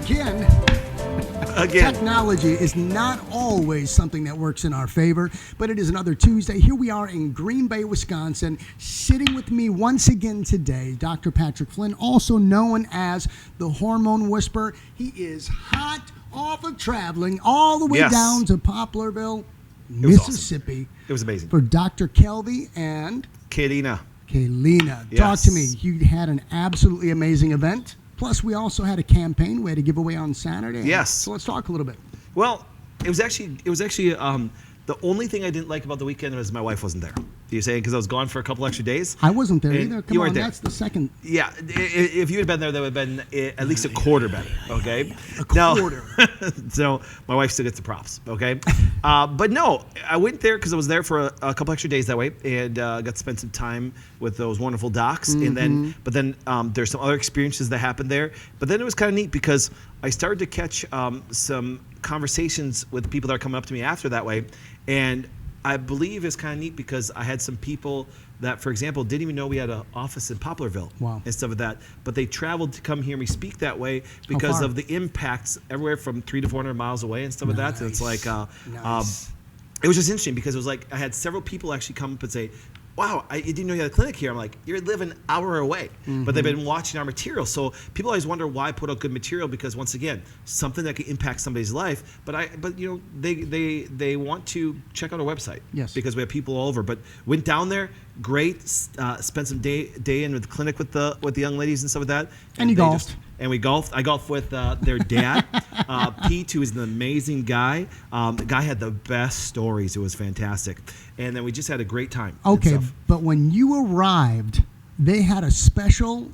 again. Again. Technology is not always something that works in our favor, but it is another Tuesday. Here we are in Green Bay, Wisconsin. Sitting with me once again today, Dr. Patrick Flynn, also known as the Hormone Whisperer. He is hot off of traveling all the way down to Poplarville, Mississippi. Awesome. It was amazing. For Dr. Kelby and Kaylina. Yes. Talk to me. You had an absolutely amazing event. Plus, we also had a campaign. We had a giveaway on Saturday. Yes. So let's talk a little bit. Well, it was actually the only thing I didn't like about the weekend was my wife wasn't there. You're saying because I was gone for a couple extra days? I wasn't there And either. Come you on, weren't there. that's the second. Yeah, if you had been there, that would have been at least a quarter better, okay? A quarter. So my wife still gets the props, okay? But no, I went there because I was there for a couple extra days that way and got to spend some time with those wonderful docs. And then there's some other experiences that happened there. But then it was kind of neat because I started to catch some conversations with people that are coming up to me after that way. And I believe it's kind of neat because I had some people that, for example, didn't even know we had an office in Poplarville and stuff like that. But they traveled to come hear me speak that way because of the impacts everywhere from 300 to 400 miles away and stuff like that. And it's like, it was just interesting because it was like I had several people actually come up and say, wow, I didn't know you had a clinic here. I'm like, you're living an hour away. But they've been watching our material. So people always wonder why I put out good material because once again, something that can impact somebody's life. But you know, they want to check out our website. Yes. Because we have people all over. But went down there, great. Spent some day in with the clinic with the young ladies and stuff like that. And you golfed. And we golfed. I golfed with their dad, Pete, who is an amazing guy. The guy had the best stories. It was fantastic. And then we just had a great time. Okay, but when you arrived, they had a special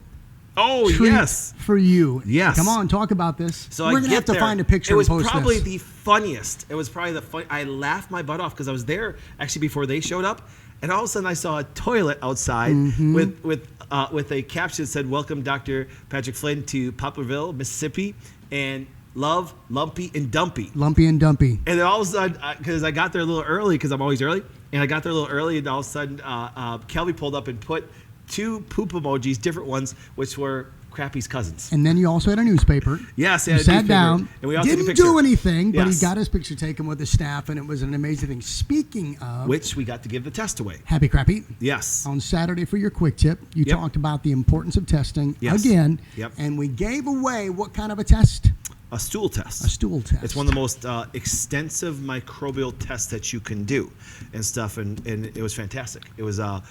treat for you. Yes. Come on, talk about this. So we're going to have to find a picture and post this. It was probably the funniest. It was probably the fun. I laughed my butt off because I was there actually before they showed up. And all of a sudden I saw a toilet outside with a caption that said, "Welcome Dr. Patrick Flynn to Poplarville, Mississippi, and love, Lumpy and Dumpy." Lumpy and Dumpy. And then all of a sudden, because I got there a little early, because I'm always early, and I got there a little early, and all of a sudden, Kelby pulled up and put two poop emojis, different ones, which were Crappy's cousins. And then you also had a newspaper. Yes, he sat down. And we all didn't took a picture. do anything, but he got his picture taken with the staff, and it was an amazing thing. Speaking of which, we got to give the test away. Happy Crappy. Yes. On Saturday for your quick tip, you talked about the importance of testing again. Yep. And we gave away what kind of a test? A stool test. A stool test. It's one of the most extensive microbial tests that you can do and stuff, and it was fantastic. It was a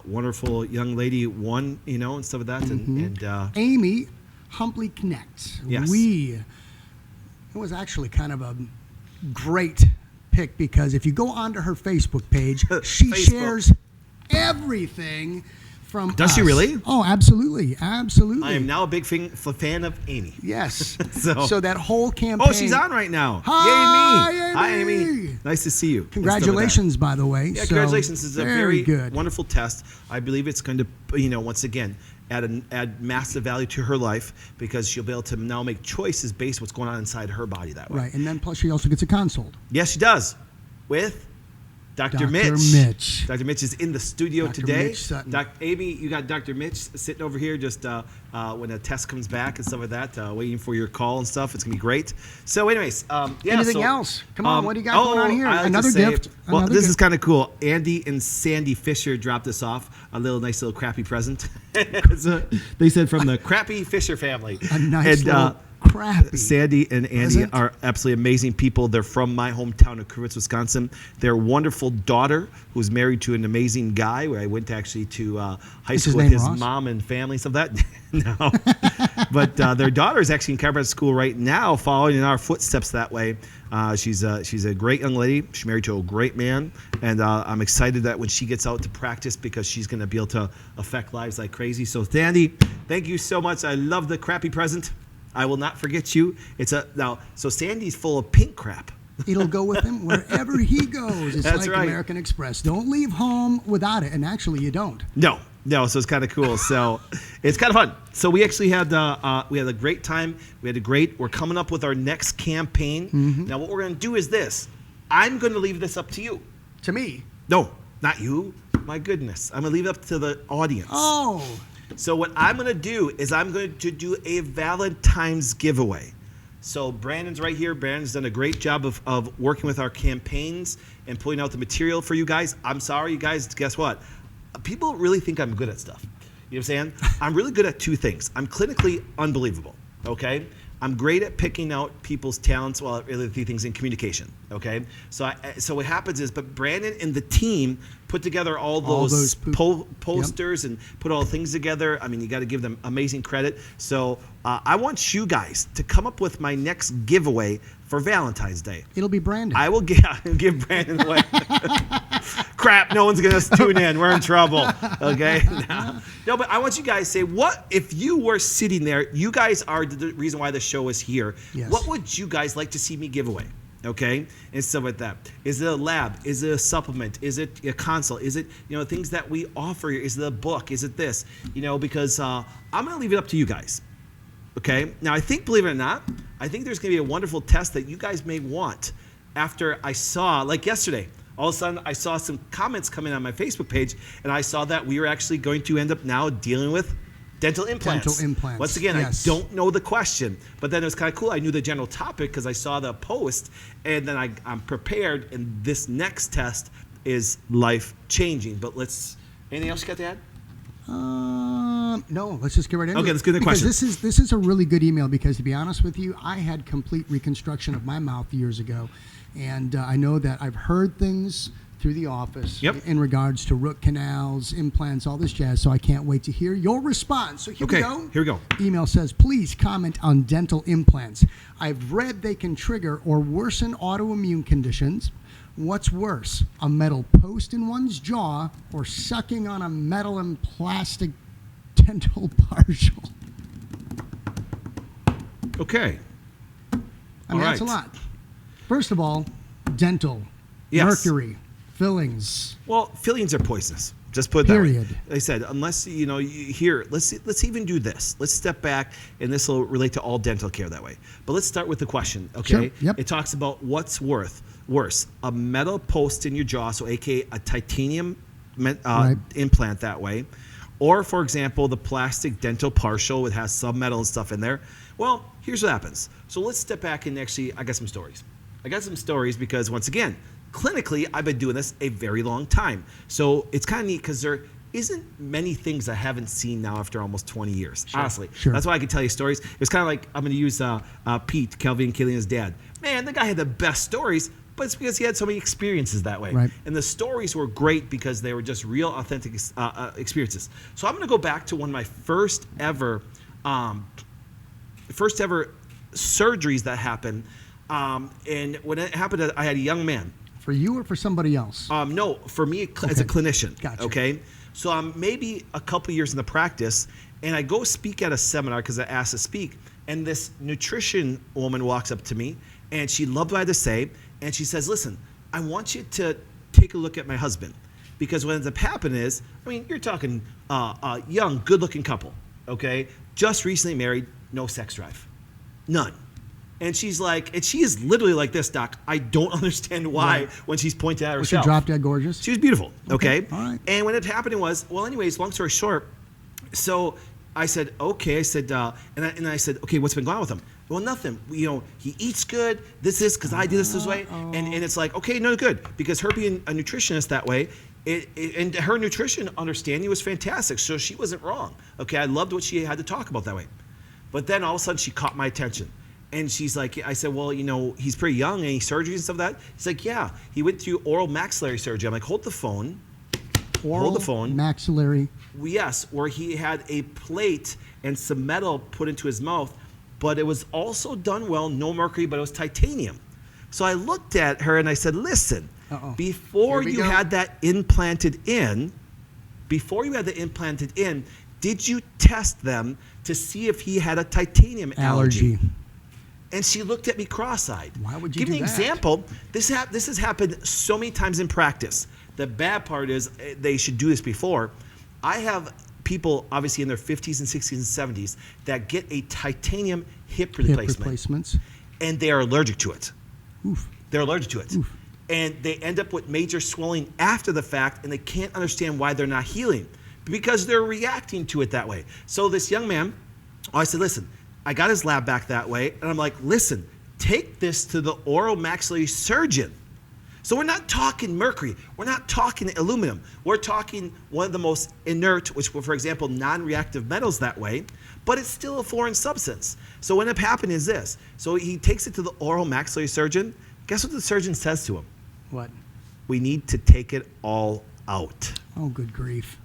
wonderful young lady won, and stuff like that. And Amy Humpley Connect. Yes. It was actually kind of a great pick because if you go onto her Facebook page, she shares everything from Does us. she really? Oh, absolutely. Absolutely. I am now a big fan of Amy. Yes. So that whole campaign. Oh, she's on right now. Hi, Yay, me. Amy. Hi, Amy. Nice to see you. Congratulations, by the way. Yeah, congratulations. It's a very good. wonderful test. I believe it's going to, once again, add massive value to her life because she'll be able to now make choices based on what's going on inside her body that way. Right, and then plus she also gets a consult. Yes, she does. With Dr. Mitch. Dr. Mitch is in the studio today. Mitch Sutton. Amy, you got Dr. Mitch sitting over here just when the test comes back and stuff like that, waiting for your call and stuff. It's going to be great. So anyways, anything else? Come on, what do you got going on here? Another gift. Well, this is kind of cool. Andy and Sandy Fisher dropped us off a nice little crappy present. So they said from the Crappy Fisher family. A nice little Crappy. Sandy and Andy are absolutely amazing people. They're from my hometown of Crivitz, Wisconsin. Their wonderful daughter, who's married to an amazing guy, where I went to high school with his mom and family, stuff like that. No. But their daughter is actually in chiropractic school right now, following in our footsteps that way. She's a great young lady. She's married to a great man. And I'm excited that when she gets out to practice because she's going to be able to affect lives like crazy. So, Sandy, thank you so much. I love the crappy present. I will not forget you. So Sandy's full of pink crap. It'll go with him wherever he goes. It's That's like right. American Express. Don't leave home without it. And actually, you don't. No. So it's kind of cool. So it's kind of fun. So we actually had a great time. We're coming up with our next campaign. Now what we're going to do is this. I'm going to leave this up to you. To me? No, not you. My goodness. I'm going to leave it up to the audience. Oh. So what I'm going to do is I'm going to do a Valentine's giveaway. So Brandon's right here. Brandon's done a great job of working with our campaigns and pulling out the material for you guys. I'm sorry, you guys. Guess what? People really think I'm good at stuff. You know what I'm saying? I'm really good at two things. I'm clinically unbelievable, okay? I'm great at picking out people's talents, well, really three things in communication, okay? So what happens is, but Brandon and the team put together all those posters and put all the things together. I mean, you got to give them amazing credit. So I want you guys to come up with my next giveaway for Valentine's Day. It'll be Brandon. I will give Brandon away. Crap, no one's going to tune in. We're in trouble, okay? No, but I want you guys to say, what if you were sitting there, you guys are the reason why the show is here. Yes. What would you guys like to see me give away? Okay, and stuff like that. Is it a lab? Is it a supplement? Is it a consult? Is it, things that we offer? Is it a book? Is it this? Because I'm going to leave it up to you guys. Okay, now I think, believe it or not, I think there's going to be a wonderful test that you guys may want after I saw, like yesterday, all of a sudden I saw some comments coming on my Facebook page, and I saw that we were actually going to end up now dealing with dental implants. Dental implants. Once again, yes. I don't know the question, but then it was kind of cool. I knew the general topic because I saw the post, and then I'm prepared, and this next test is life-changing. But anything else you got to add? No, let's just get right into it. Okay, let's get into the question. This is a really good email because, to be honest with you, I had complete reconstruction of my mouth years ago, and I know that I've heard things through the office in regards to root canals, implants, all this jazz, so I can't wait to hear your response. So here we go. Here we go. Email says, please comment on dental implants. I've read they can trigger or worsen autoimmune conditions. What's worse, a metal post in one's jaw or sucking on a metal and plastic dental partial? Okay. I mean, that's a lot. First of all, dental, mercury, fillings. Well, fillings are poisonous. Just put it that way. Period. Like I said, unless let's even do this. Let's step back, and this will relate to all dental care that way. But let's start with the question, okay? Sure. Yep. It talks about what's worse, a metal post in your jaw, so aka a titanium implant that way, or for example, the plastic dental partial that has some metal and stuff in there. Well, here's what happens. So let's step back and actually, I got some stories. Because once again, clinically, I've been doing this a very long time. So it's kind of neat because there isn't many things I haven't seen now after almost 20 years, honestly. Sure. That's why I can tell you stories. It's kind of like, I'm going to use Pete, Kelvin and Killian's dad. Man, the guy had the best stories, but it's because he had so many experiences that way. Right. And the stories were great because they were just real, authentic experiences. So I'm going to go back to one of my first ever surgeries that happened. And when it happened, I had a young man. For you or for somebody else? No, for me as a clinician. Gotcha. Okay, so I'm maybe a couple years in the practice, and I go speak at a seminar because I asked to speak, and this nutrition woman walks up to me, and she loved what I had to say, and she says, "Listen, I want you to take a look at my husband, because what ends up happening is, I mean, you're talking a young, good-looking couple, okay, just recently married, no sex drive, none." And she's like, and she is literally like this, Doc. I don't understand why when she's pointing at herself. Was she drop dead gorgeous? She was beautiful, okay? All right. And when it happened was, well, anyways, long story short, so I said, okay. I said, and I said, okay, what's been going on with him? Well, nothing. He eats good. This is because I did this way. And it's like, okay, no, good. Because her being a nutritionist that way, and her nutrition understanding was fantastic. So she wasn't wrong. Okay, I loved what she had to talk about that way. But then all of a sudden she caught my attention. And she's like, I said, well, he's pretty young, any surgeries and stuff like that? He's like, yeah, he went through oral maxillary surgery. I'm like, hold the phone. Hold the phone. Maxillary. Yes, where he had a plate and some metal put into his mouth, but it was also done well, no mercury, but it was titanium. So I looked at her and I said, listen, before you had that implanted in, did you test them to see if he had a titanium allergy? And she looked at me cross-eyed. Why would you give do me an that? example? This has happened so many times in practice. The bad part is they should do this before. I have people, obviously in their 50s and 60s and 70s, that get a titanium hip replacement. And they are allergic to it. Oof. They're allergic to it. Oof. And they end up with major swelling after the fact, and they can't understand why they're not healing because they're reacting to it that way. So this young man, I said, listen, I got his lab back that way, and I'm like, listen, take this to the oral maxillary surgeon. So we're not talking mercury. We're not talking aluminum. We're talking one of the most inert, which were, for example, non-reactive metals that way, but it's still a foreign substance. So what ended up happening is this. So he takes it to the oral maxillary surgeon. Guess what the surgeon says to him? What? We need to take it all out. Oh, good grief.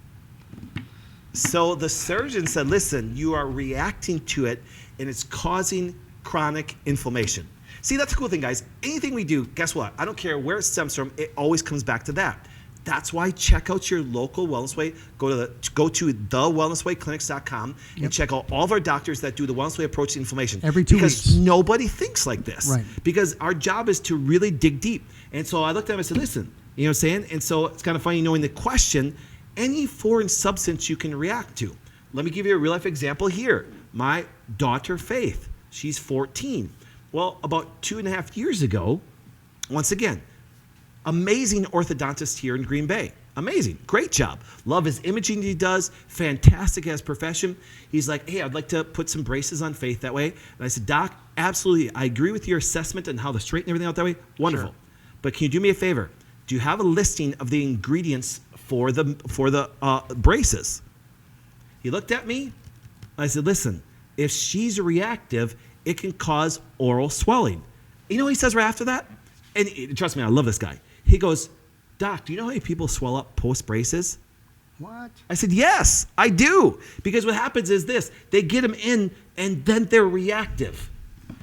So the surgeon said, listen, you are reacting to it, and it's causing chronic inflammation. See, that's the cool thing, guys. Anything we do, guess what? I don't care where it stems from, it always comes back to that. That's why check out your local Wellness Way. Go to thewellnesswayclinics.com and check out all of our doctors that do the Wellness Way approach to inflammation. Every 2 weeks. Because nobody thinks like this. Right. Because our job is to really dig deep. And so I looked at him and said, listen, you know what I'm saying? And so it's kind of funny knowing the question, any foreign substance you can react to. Let me give you a real life example here. My daughter, Faith, she's 14. Well, about 2.5 years ago, once again, amazing orthodontist here in Green Bay. Amazing. Great job. Love his imaging he does. Fantastic as profession. He's like, hey, I'd like to put some braces on Faith that way. And I said, Doc, absolutely. I agree with your assessment and how to straighten everything out that way. Wonderful. Sure. But can you do me a favor? Do you have a listing of the ingredients for the braces? He looked at me. I said, listen, if she's reactive, it can cause oral swelling. You know what he says right after that? And trust me, I love this guy. He goes, Doc, do you know how many people swell up post-braces? What? I said, yes, I do. Because what happens is this. They get them in, and then they're reactive.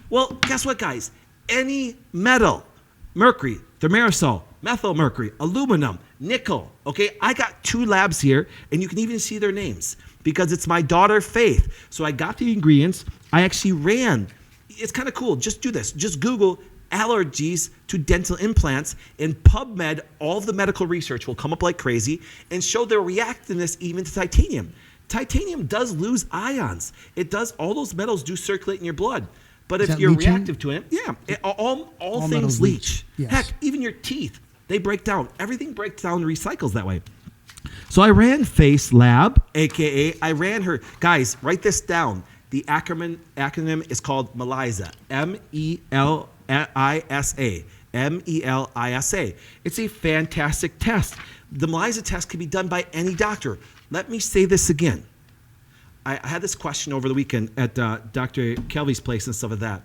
Well, guess what, guys? Any metal, mercury, thimerosal, methyl mercury, aluminum, nickel, okay? I got 2 labs here, and you can even see their names because it's my daughter, Faith. So I got the ingredients. I actually ran. It's kind of cool. Just do this. Just Google allergies to dental implants, and PubMed, all of the medical research will come up like crazy and show their reactiveness even to titanium. Titanium does lose ions. It does, all those metals do circulate in your blood. But if you're reactive to it, all things leach. Yes. Heck, even your teeth, they break down. Everything breaks down and recycles that way. So I ran Face Lab, a.k.a. I ran her. Guys, write this down. The acronym is called MELISA, M-E-L-I-S-A, M-E-L-I-S-A. It's a fantastic test. The MELISA test can be done by any doctor. Let me say this again. I had this question over the weekend at Dr. Kelvy's place and stuff like that.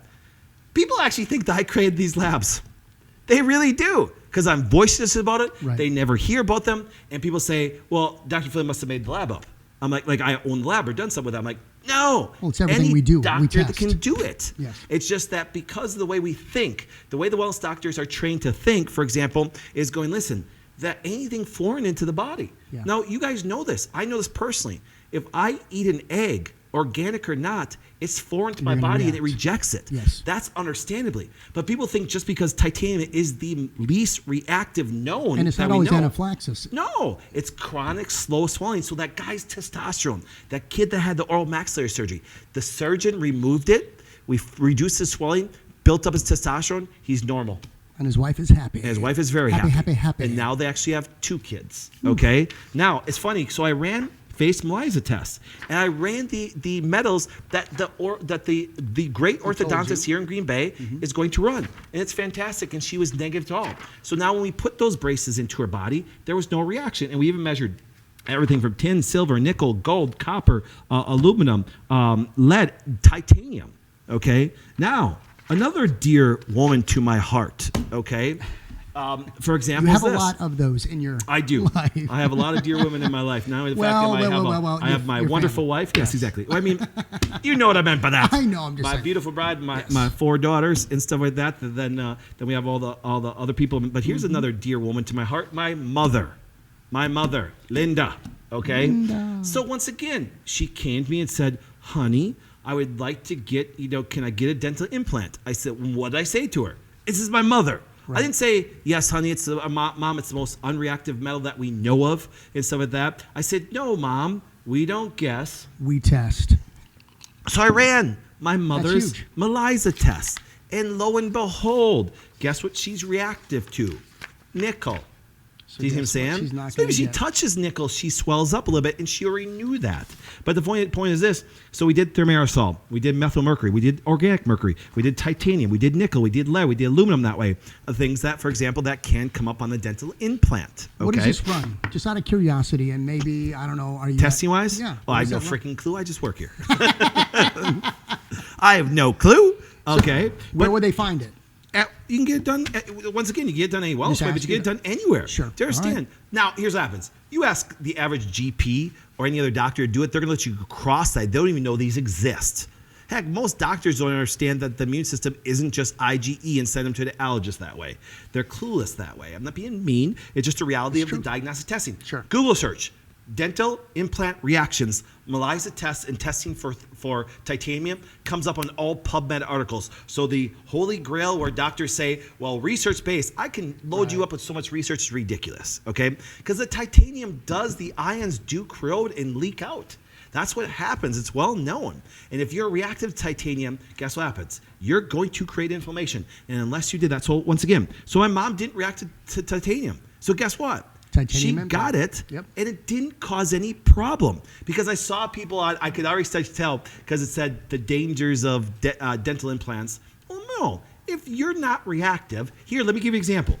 People actually think that I created these labs. They really do, because I'm voiceless about it. Right. They never hear about them, and people say, well, Dr. Flynn must have made the lab up. I'm like I own the lab or done something with it. I'm like, no. Well, it's everything Any we do. doctor We that can test. do it. Yes. It's just that because of the way we think, the way the wellness doctors are trained to think, for example, is going, listen, that anything foreign into the body. Yeah. Now, you guys know this. I know this personally. If I eat an egg, organic or not, it's foreign to my You're gonna body and it react. rejects it. Yes. That's understandably. But people think just because titanium is the least reactive known, And it's that not we always know, anaphylaxis. no, it's chronic slow swelling. So that guy's testosterone, that kid that had the oral maxillary surgery, the surgeon removed it. We reduced his swelling, built up his testosterone. He's normal. And his wife is happy. And his wife is very happy. Happy. And now they actually have 2 kids. Okay. Now it's funny. So I ran Face MELISA tests, and I ran the metals that the great orthodontist here in Green Bay is going to run, and it's fantastic. And she was negative to all. So now when we put those braces into her body, there was no reaction, and we even measured everything from tin, silver, nickel, gold, copper, aluminum, lead, titanium. Okay. Now another dear woman to my heart. Okay. For example, You have this. a lot of those in your I do. life. I have a lot of dear women in my life. Not only the Well, fact that well, I have my your wonderful family. wife. Yes, exactly. Well, I mean, you know what I meant by that. I know, I'm just my saying. beautiful bride, my Yes. my 4 daughters and stuff like that. Then we have all the other people. But here's another dear woman to my heart. My mother, Linda. Okay. Linda. So once again, she came to me and said, "Honey, I would like to get, can I get a dental implant?" I said, "What did I say to her? This is my mother." Right. I didn't say, "Yes, honey, it's mom, it's the most unreactive metal that we know of," and stuff like that. I said, "No, Mom, we don't guess." We test. So I ran my mother's huge. MELISA test, and lo and behold, guess what she's reactive to? Nickel, Do you see what I'm guess what? saying? She's not So maybe gonna she get- touches nickel, she swells up a little bit, and she already knew that. But the point is this. So we did thimerosal, we did methyl mercury, we did organic mercury, we did titanium, we did nickel, we did lead, we did aluminum that way. Things that, for example, that can come up on the dental implant. Okay? What does this run? Just out of curiosity, and maybe, I don't know, are you... Testing-wise? Yeah. Well, I have What no does that freaking clue. I just work here. I have no clue. Okay. Where would they find it? You can get it done. Once again, you can get it done anywhere else, Just but you ask can get it done anywhere. Sure. Do you understand? All right. Now, here's what happens. You ask the average GP or any other doctor to do it, they're going to let you cross-site. They don't even know these exist. Heck, most doctors don't understand that the immune system isn't just IgE and send them to the allergist that way. They're clueless that way. I'm not being mean. It's just a reality of the diagnostic testing. Sure. Google search. Dental implant reactions, ELISA tests and testing for titanium comes up on all PubMed articles. So the holy grail where doctors say, well, research-based, I can load you up with so much research, it's ridiculous, okay? Because the titanium the ions do corrode and leak out. That's what happens. It's well known. And if you're reactive to titanium, guess what happens? You're going to create inflammation. And unless you did that, so once again, so my mom didn't react to titanium. So guess what? Titanium She implant. got it, Yep. and it didn't cause any problem because I saw people I could already start to tell because it said the dangers of dental implants. Well, no, if you're not reactive, here, let me give you an example.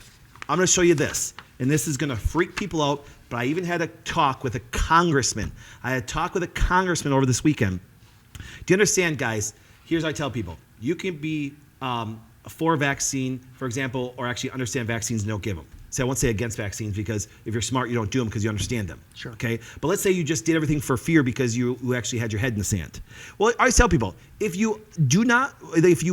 I'm going to show you this, and this is going to freak people out, but I even had a talk with a congressman. I had a talk with a congressman over this weekend. Do you understand, guys? Here's what I tell people. You can be for a vaccine, for example, or actually understand vaccines and don't give them. So I won't say against vaccines because if you're smart, you don't do them because you understand them. Sure. Okay. But let's say you just did everything for fear because you actually had your head in the sand. Well, I always tell people if you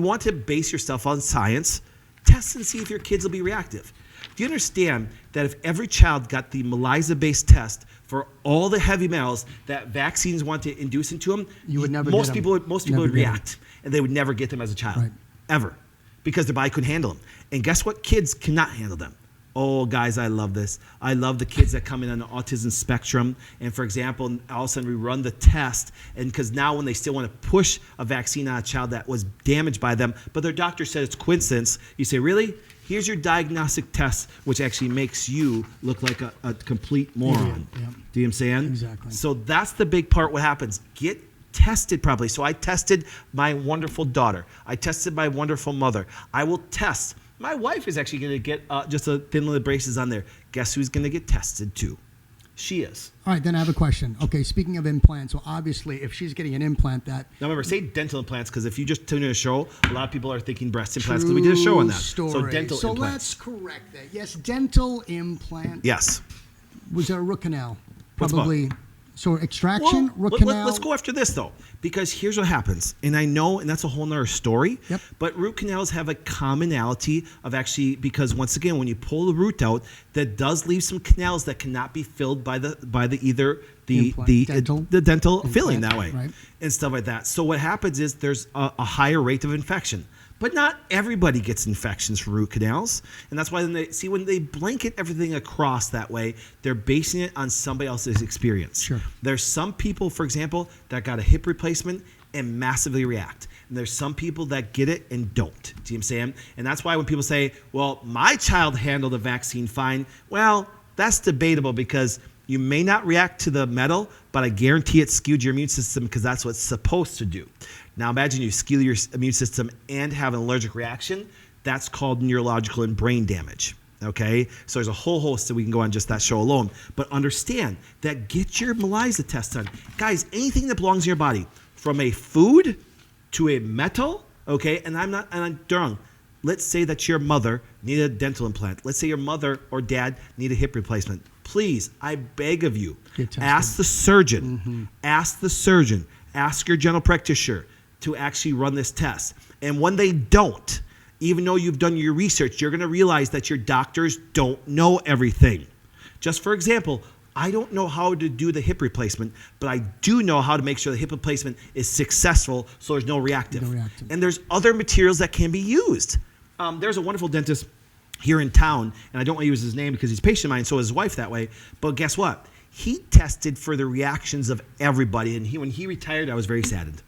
want to base yourself on science, test and see if your kids will be reactive. Do you understand that if every child got the ELISA-based test for all the heavy metals that vaccines want to induce into them, You would never most get 'em. people would Never would get 'em. react, and they would never get them as a child, Right. ever, because their body couldn't handle them. And guess what? Kids cannot handle them. Oh, guys, I love this. I love the kids that come in on the autism spectrum. And for example, all of a sudden we run the test. And because now when they still want to push a vaccine on a child that was damaged by them, but their doctor said it's coincidence, you say, really? Here's your diagnostic test, which actually makes you look like a complete moron. Idiot, yeah. Do you know what I'm saying? Exactly. So that's the big part what happens. Get tested properly. So I tested my wonderful daughter. I tested my wonderful mother. I will test. My wife is actually going to get just a thin little braces on there. Guess who's going to get tested too? She is. All right, then I have a question. Okay, speaking of implants, so obviously if she's getting an implant that... Now remember, say dental implants because if you just tune in a show, a lot of people are thinking breast implants because we did a show on that. Story. So dental so implants. let's correct that. Yes, dental implant. Yes. Was there a root canal? What's Probably. So extraction, root Well, canal. let's go after this though, because here's what happens, and I know, and that's a whole nother story. Yep. But root canals have a commonality of actually, because once again, when you pull the root out, that does leave some canals that cannot be filled by the either the Implant. the dental Implant, filling that way, right. and stuff like that. So what happens is there's a higher rate of infection. But not everybody gets infections from root canals. And that's why when they blanket everything across that way, they're basing it on somebody else's experience. Sure. There's some people, for example, that got a hip replacement and massively react. And there's some people that get it and don't. Do you know what I'm saying? And that's why when people say, well, my child handled the vaccine fine, well, that's debatable because you may not react to the metal, but I guarantee it skewed your immune system because that's what it's supposed to do. Now imagine you skew your immune system and have an allergic reaction. That's called neurological and brain damage. Okay? So there's a whole host that we can go on just that show alone. But understand that get your ELISA test done. Guys, anything that belongs in your body, from a food to a metal, okay, and I'm drunk. Let's say that your mother needed a dental implant. Let's say your mother or dad need a hip replacement. Please, I beg of you, ask the surgeon. Mm-hmm. Ask the surgeon. Ask your general practitioner to actually run this test. And when they don't, even though you've done your research, you're going to realize that your doctors don't know everything. Just for example, I don't know how to do the hip replacement, but I do know how to make sure the hip replacement is successful so there's no reactive. No reactive. And there's other materials that can be used. There's a wonderful dentist here in town, and I don't want to use his name because he's a patient of mine, so is his wife that way. But guess what? He tested for the reactions of everybody, and when he retired, I was very saddened.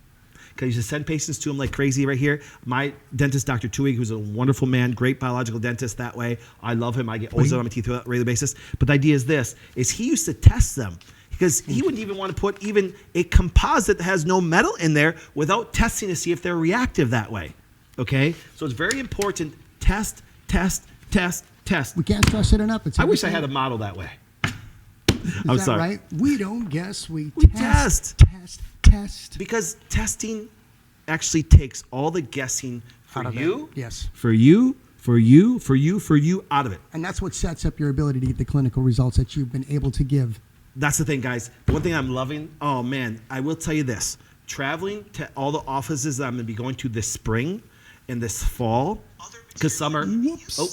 because I used to send patients to him like crazy right here. My dentist, Dr. Tuig, who's a wonderful man, great biological dentist that way. I love him. I get ozone on my teeth on a regular basis. But the idea is this, is he used to test them because he wouldn't even want to put even a composite that has no metal in there without testing to see if they're reactive that way. Okay? So it's very important. Test, test, test, test. We can't stress it enough. I wish I had a model that way. I'm that sorry. Right? We don't guess. We test. Test. Because testing actually takes all the guessing for Out of you, it. Yes. for you, out of it. And that's what sets up your ability to get the clinical results that you've been able to give. That's the thing, guys. The one thing I'm loving, oh man, I will tell you this. Traveling to all the offices that I'm going to be going to this spring and this fall, because summer. Whoops. Oh,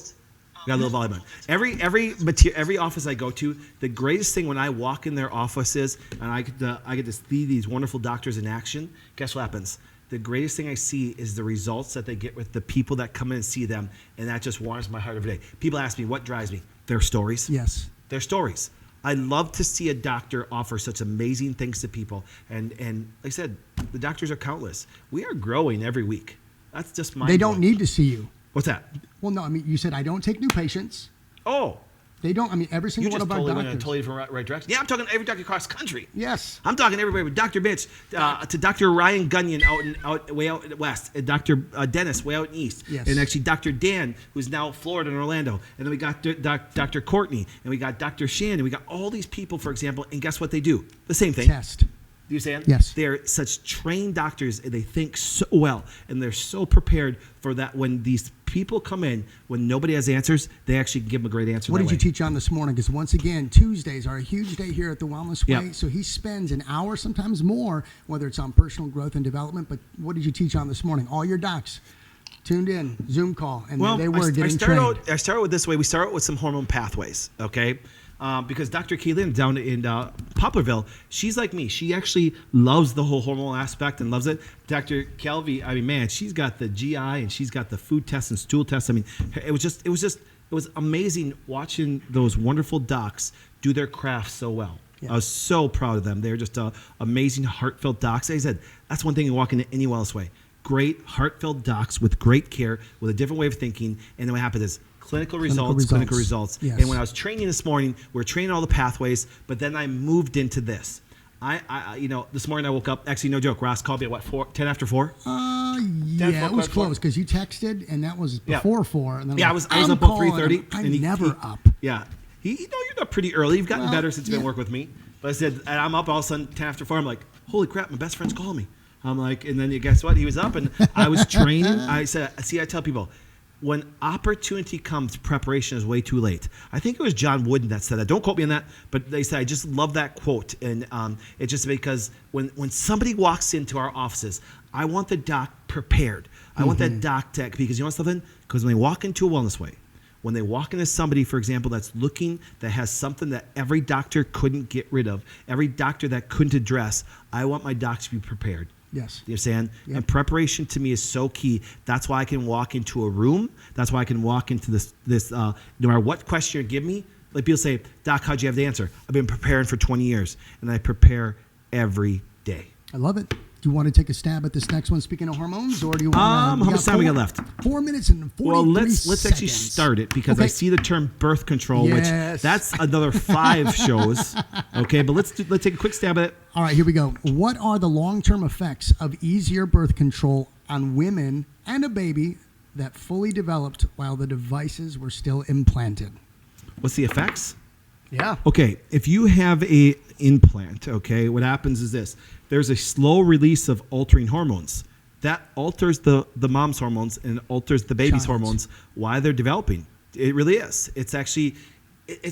got a little volleyball. Every office I go to, the greatest thing when I walk in their offices and I get to see these wonderful doctors in action, guess what happens? The greatest thing I see is the results that they get with the people that come in and see them, and that just warms my heart every day. People ask me, what drives me? Their stories. Yes. Their stories. I love to see a doctor offer such amazing things to people, and like I said, the doctors are countless. We are growing every week. That's just my. They don't need to see you. What's that? Well, no, I mean, you said I don't take new patients. Oh. They don't. I mean, every single one of our went in a doctors. totally different right direction. Yeah, I'm talking every doctor across the country. Yes. I'm talking everybody from Dr. Mitch to Dr. Ryan Gunyon way out west, and Dr. Dennis way out east, Yes. and actually Dr. Dan, who's now Florida and Orlando, and then we got Dr. Courtney, and we got Dr. Shannon, we got all these people, for example, and guess what they do? The same thing. Test. Do you understand? Yes. They're such trained doctors, and they think so well, and they're so prepared for that. When these people come in, when nobody has answers, they actually give them a great answer. What that did you way. teach on this morning? Because once again, Tuesdays are a huge day here at the Wellness Way. Yep. So he spends an hour, sometimes more, whether it's on personal growth and development. But what did you teach on this morning? All your docs tuned in, Zoom call, and they were getting trained. I start with this way. We start with some hormone pathways, okay? Because Dr. Kaylin down in Poplarville, she's like me. She actually loves the whole hormonal aspect and loves it. Dr. Calvi, I mean, man, she's got the GI and she's got the food tests and stool tests. I mean, it was amazing watching those wonderful docs do their craft so well. Yeah. I was so proud of them. They're just amazing, heartfelt docs. Like I said, that's one thing you walk into any wellness way. Great, heartfelt docs with great care, with a different way of thinking. And then what happens is clinical results. Yes. And when I was training this morning, we were training all the pathways, but then I moved into this. This morning I woke up, actually, no joke, Ross called me at 10 after 4? Yeah, it was close because you texted, and that was before 4. And then I was up about 3:30. I'm never up. Yeah. You're up pretty early. You've gotten better since you've been working with me. But I said, and I'm up all of a sudden 10 after 4. I'm like, holy crap, my best friend's calling me. I'm like, and then guess what? He was up, and I was training. I said, I tell people, when opportunity comes, preparation is way too late. I think it was John Wooden that said that. Don't quote me on that, but they said, I just love that quote. And it's just because when somebody walks into our offices, I want the doc prepared. I want that doc tech, because you know something? Because when they walk into a wellness way, when they walk into somebody, for example, that has something that every doctor couldn't get rid of, every doctor that couldn't address, I want my docs to be prepared. Yes. You understand? Yep. And preparation to me is so key. That's why I can walk into a room. That's why I can walk into this no matter what question you give me. Like people say, Doc, how'd you have the answer? I've been preparing for 20 years, and I prepare every day. I love it. Do you want to take a stab at this next one, speaking of hormones, or do you want how much time we got left? 4 minutes and 43 Well, let's seconds. actually start it, because I see the term birth control, Yes. which that's another 5 shows. Okay, but let's take a quick stab at it. All right, here we go. What are the long-term effects of easier birth control on women and a baby that fully developed while the devices were still implanted? What's the effects? Yeah. Okay, if you have a implant, okay, what happens is this. There's a slow release of altering hormones. That alters the mom's hormones and alters the baby's hormones while they're developing. It really is. It's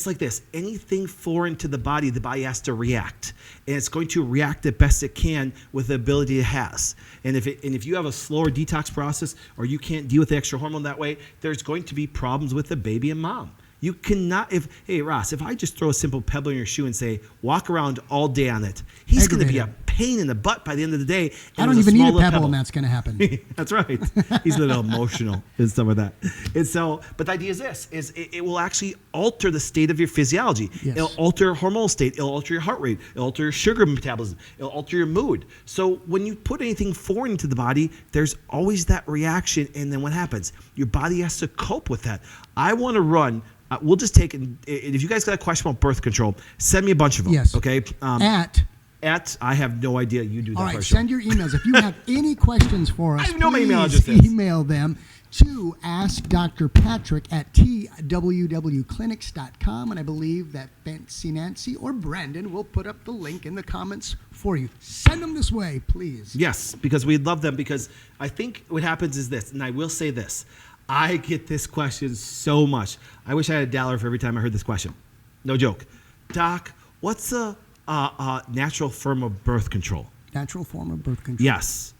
like this. Anything foreign to the body has to react. And it's going to react the best it can with the ability it has. And if you have a slower detox process, or you can't deal with the extra hormone that way, there's going to be problems with the baby and mom. You cannot, hey Ross, if I just throw a simple pebble in your shoe and say, walk around all day on it, he's going to be a pain in the butt by the end of the day. I don't even need a pebble, and that's going to happen. That's right. He's a little emotional and stuff like that. And so, but the idea is this: it will actually alter the state of your physiology. Yes. It'll alter hormonal state. It'll alter your heart rate. It'll alter your sugar metabolism. It'll alter your mood. So when you put anything foreign into the body, there's always that reaction. And then what happens? Your body has to cope with that. I want to run. We'll just take it. If you guys got a question about birth control, send me a bunch of them. Yes. Okay. I have no idea. You do that. All right. first. Send your emails. If you have any questions for us, I know my email please address is. email them to Ask Dr. Patrick at twwclinics.com. And I believe that Fancy Nancy or Brandon will put up the link in the comments for you. Send them this way, please. Yes, because we love them. Because I think what happens is this, and I will say this. I get this question so much. I wish I had $1 for every time I heard this question. No joke. Doc, what's a natural form of birth control? Natural form of birth control. Yes.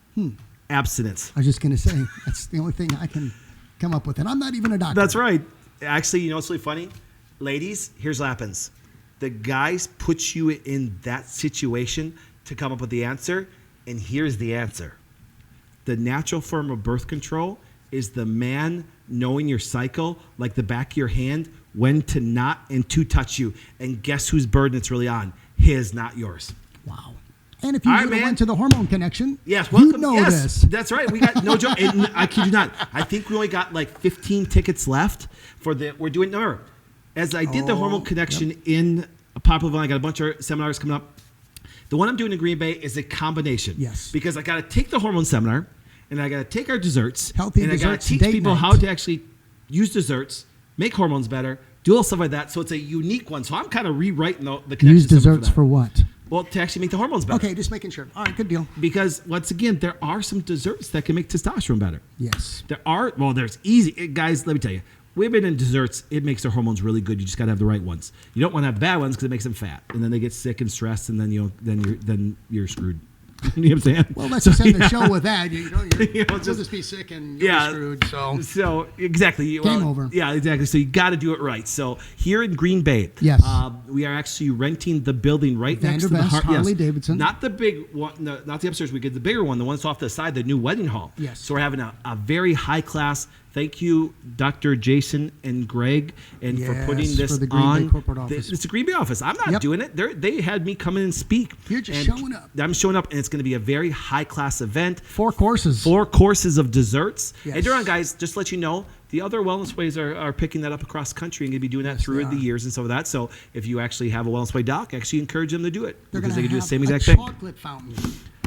Abstinence. I was just going to say, that's the only thing I can come up with. And I'm not even a doctor. That's right. Actually, you know what's really funny? Ladies, here's what happens. The guys put you in that situation to come up with the answer, and here's the answer. The natural form of birth control is the man knowing your cycle like the back of your hand, when to not and to touch you. And guess whose burden it's really on? His, not yours. Wow. And if you went to the Hormone Connection, yes, welcome. You know yes, this. That's right. We got no joke. I kid you not. I think we only got like 15 tickets left for the. We're doing no. As I did the Hormone Connection in Poplarville, I got a bunch of seminars coming up. The one I'm doing in Green Bay is a combination. Yes. Because I got to take the hormone seminar, and I got to take our desserts, Healthy and desserts, I got to teach date people night. how to actually use desserts, make hormones better, do all stuff like that. So it's a unique one. So I'm kind of rewriting the connection. Use desserts for what? Well, to actually make the hormones better. Okay, just making sure. All right, good deal. Because once again, there are some desserts that can make testosterone better. Yes. There's easy guys. Let me tell you, women and desserts, it makes their hormones really good. You just got to have the right ones. You don't want to have bad ones because it makes them fat, and then they get sick and stressed, and then you're screwed. You know what I'm saying? Well, let's just end the show with that. You'll just- just be sick and you'll be screwed. So exactly. Game over. Yeah, exactly. So you got to do it right. So here in Green Bay, Yes. we are actually renting the building right next to the Vandervest, Harley Davidson. Not the big one, no, not the upstairs. We get the bigger one, the one that's off the side, the new wedding hall. Yes. So we're having a very high class. Thank you, Dr. Jason and Greg, and for putting Yes, this for the Green on. Bay corporate office. It's a Green Bay office. I'm not Yep. doing it. They had me come in and speak. You're just And showing up. I'm showing up, and it's going to be a very high class event. 4 courses. 4 courses of desserts. Yes. And Duran, guys, just to let you know, the other wellness ways are picking that up across the country and going to be doing that through the years and stuff like that. So if you actually have a wellness way doc, actually encourage them to do it They're because gonna they can do the have same a exact thing. chocolate fountain.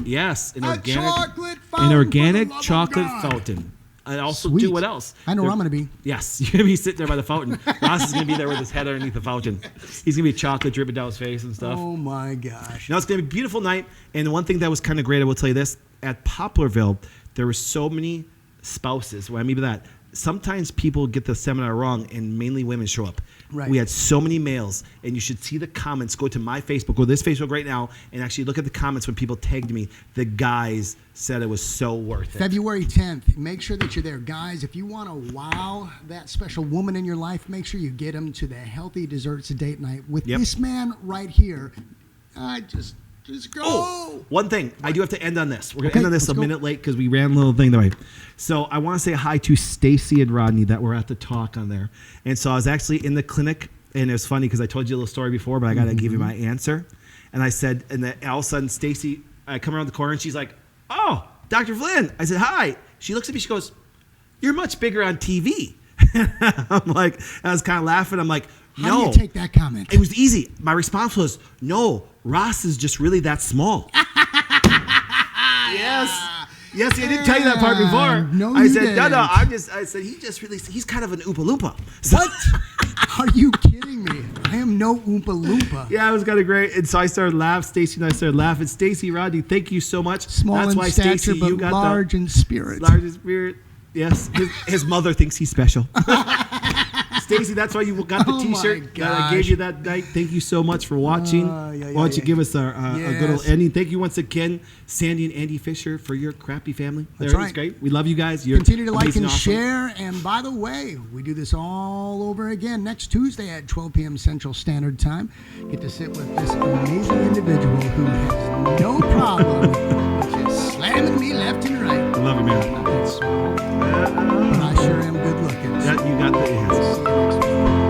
Yes, an A organic chocolate fountain. an for organic the love of chocolate God. fountain. I also Sweet. do what else? I know where I'm going to be. Yes, you're going to be sitting there by the fountain. Ross is going to be there with his head underneath the fountain. He's going to be chocolate dripping down his face and stuff. Oh my gosh. Now, it's going to be a beautiful night. And one thing that was kind of great, I will tell you this. At Poplarville, there were so many spouses. What I mean by that, sometimes people get the seminar wrong, and mainly women show up. Right. We had so many males, and you should see the comments. Go to my Facebook, go to this Facebook right now, and actually look at the comments when people tagged me. The guys said it was so worth it. February 10th. Make sure that you're there. Guys, if you want to wow that special woman in your life, make sure you get them to the Healthy Desserts Date Night with this man right here. Just go. Oh, one thing. I do have to end on this. We're going to Okay, end on this let's a go. minute late because we ran a little thing that way. So I want to say hi to Stacy and Rodney that were at the talk on there. And so I was actually in the clinic, and it was funny because I told you a little story before, but I got to give you my answer. And I said, and then all of a sudden, Stacy, I come around the corner, and she's like, "Oh, Dr. Flynn." I said, "Hi." She looks at me, she goes, "You're much bigger on TV." I'm like, I was kind of laughing. I'm like, "No." How do you take that comment? It was easy. My response was, "No, Ross is just really that small." Yes, I didn't tell you that part before. No, I you said, didn't. I said, he's kind of an Oompa Loompa. So, What? Are you kidding me? I am no Oompa Loompa. yeah, it was kind of great. And so I started laughing. Stacy and I started laughing. Stacy, Rodney, thank you so much. Small That's in why, stature, Stacy, but you got large the in spirit. largest spirit. Yes, his mother thinks he's special. Stacy, that's why you got the Oh my T-shirt that I gosh. gave you that night. Thank you so much for watching. Yeah, Why don't you yeah. give us a good old Yes. ending? Thank you once again, Sandy and Andy Fisher, for your crappy family. That's There it right. is. Great. We love you guys. You're Continue to like amazing, and awesome. share. And by the way, we do this all over again next Tuesday at 12 p.m. Central Standard Time. Get to sit with this amazing individual who has no problem with just slamming me left and right. I love you, man. Not that small, but I sure am good looking. That, you got the See you next week.